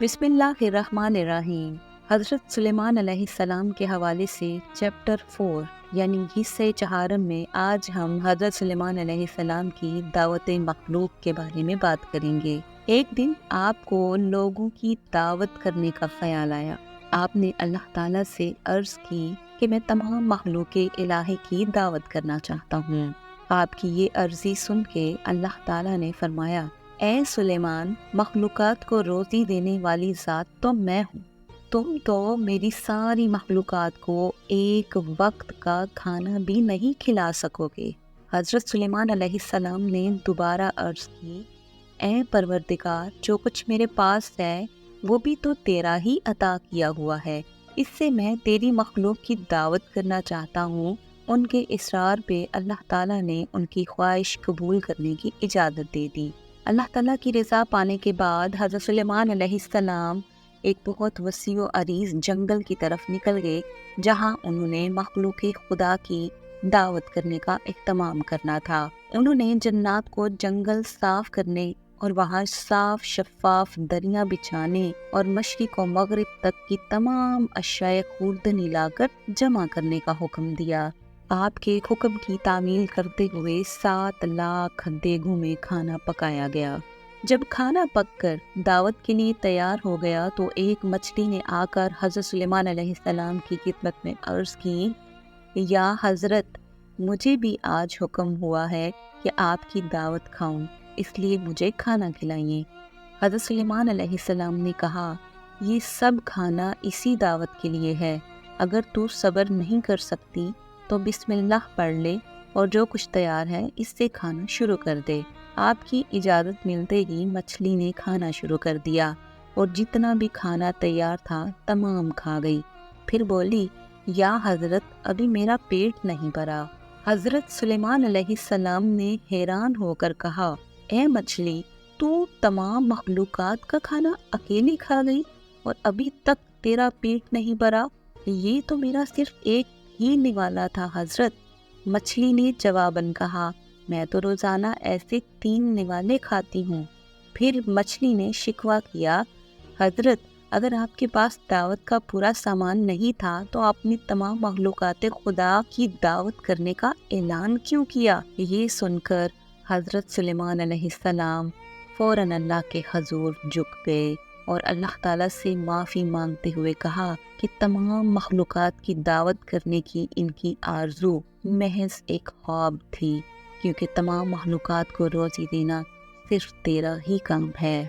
بسم اللہ الرحمن الرحیم۔ حضرت سلیمان علیہ السلام کے حوالے سے چیپٹر 4 یعنی حصے چہارم میں آج ہم حضرت سلیمان علیہ السلام کی دعوت مخلوق کے بارے میں بات کریں گے۔ ایک دن آپ کو لوگوں کی دعوت کرنے کا خیال آیا۔ آپ نے اللہ تعالیٰ سے عرض کی کہ میں تمام مخلوق الہی کی دعوت کرنا چاہتا ہوں۔ آپ کی یہ عرضی سن کے اللہ تعالیٰ نے فرمایا، اے سلیمان، مخلوقات کو روزی دینے والی ذات تو میں ہوں، تم تو میری ساری مخلوقات کو ایک وقت کا کھانا بھی نہیں کھلا سکو گے۔ حضرت سلیمان علیہ السلام نے دوبارہ عرض کی، اے پروردگار، جو کچھ میرے پاس ہے وہ بھی تو تیرا ہی عطا کیا ہوا ہے، اس سے میں تیری مخلوق کی دعوت کرنا چاہتا ہوں۔ ان کے اصرار پہ اللہ تعالیٰ نے ان کی خواہش قبول کرنے کی اجازت دے دی۔ اللہ تعالیٰ کی رضا پانے کے بعد حضرت سلیمان علیہ السلام ایک بہت وسیع و عریض جنگل کی طرف نکل گئے، جہاں انہوں نے مخلوق خدا کی دعوت کرنے کا اہتمام کرنا تھا۔ انہوں نے جنات کو جنگل صاف کرنے اور وہاں صاف شفاف دریاں بچھانے اور مشرق و مغرب تک کی تمام اشیاء خوردنی لا کر جمع کرنے کا حکم دیا۔ آپ کے حکم کی تعمیل کرتے ہوئے 7 لاکھ دیگوں میں کھانا پکایا گیا۔ جب کھانا پک کر دعوت کے لیے تیار ہو گیا تو ایک مچھلی نے آ کر حضرت سلیمان علیہ السلام کی خدمت میں عرض کی، یا حضرت، مجھے بھی آج حکم ہوا ہے کہ آپ کی دعوت کھاؤں، اس لیے مجھے کھانا کھلائیے۔ حضرت سلیمان علیہ السلام نے کہا، یہ سب کھانا اسی دعوت کے لیے ہے، اگر تو صبر نہیں کر سکتی تو بسم اللہ پڑھ لے اور جو کچھ تیار ہے اس سے کھانا شروع کر دے۔ آپ کی اجازت ملتے ہی مچھلی نے کھانا شروع کر دیا اور جتنا بھی کھانا تیار تھا تمام کھا گئی۔ پھر بولی، یا حضرت، ابھی میرا پیٹ نہیں بھرا۔ حضرت سلیمان علیہ السلام نے حیران ہو کر کہا، اے مچھلی، تو تمام مخلوقات کا کھانا اکیلی کھا گئی اور ابھی تک تیرا پیٹ نہیں بھرا؟ یہ تو میرا صرف ایک ہی نوالا تھا حضرت۔ مچھلی نے جواباً کہا، میں تو روزانہ ایسے 3 نوالے کھاتی ہوں۔ پھر مچھلی نے شکوہ کیا، حضرت، اگر آپ کے پاس دعوت کا پورا سامان نہیں تھا تو آپ نے تمام مخلوقات خدا کی دعوت کرنے کا اعلان کیوں کیا؟ یہ سن کر حضرت سلیمان علیہ السلام فوراً اللہ کے حضور جھک گئے اور اللہ تعالیٰ سے معافی مانگتے ہوئے کہا کہ تمام مخلوقات کی دعوت کرنے کی ان کی آرزو محض ایک خواب تھی، کیونکہ تمام مخلوقات کو روزی دینا صرف تیرا ہی کام ہے۔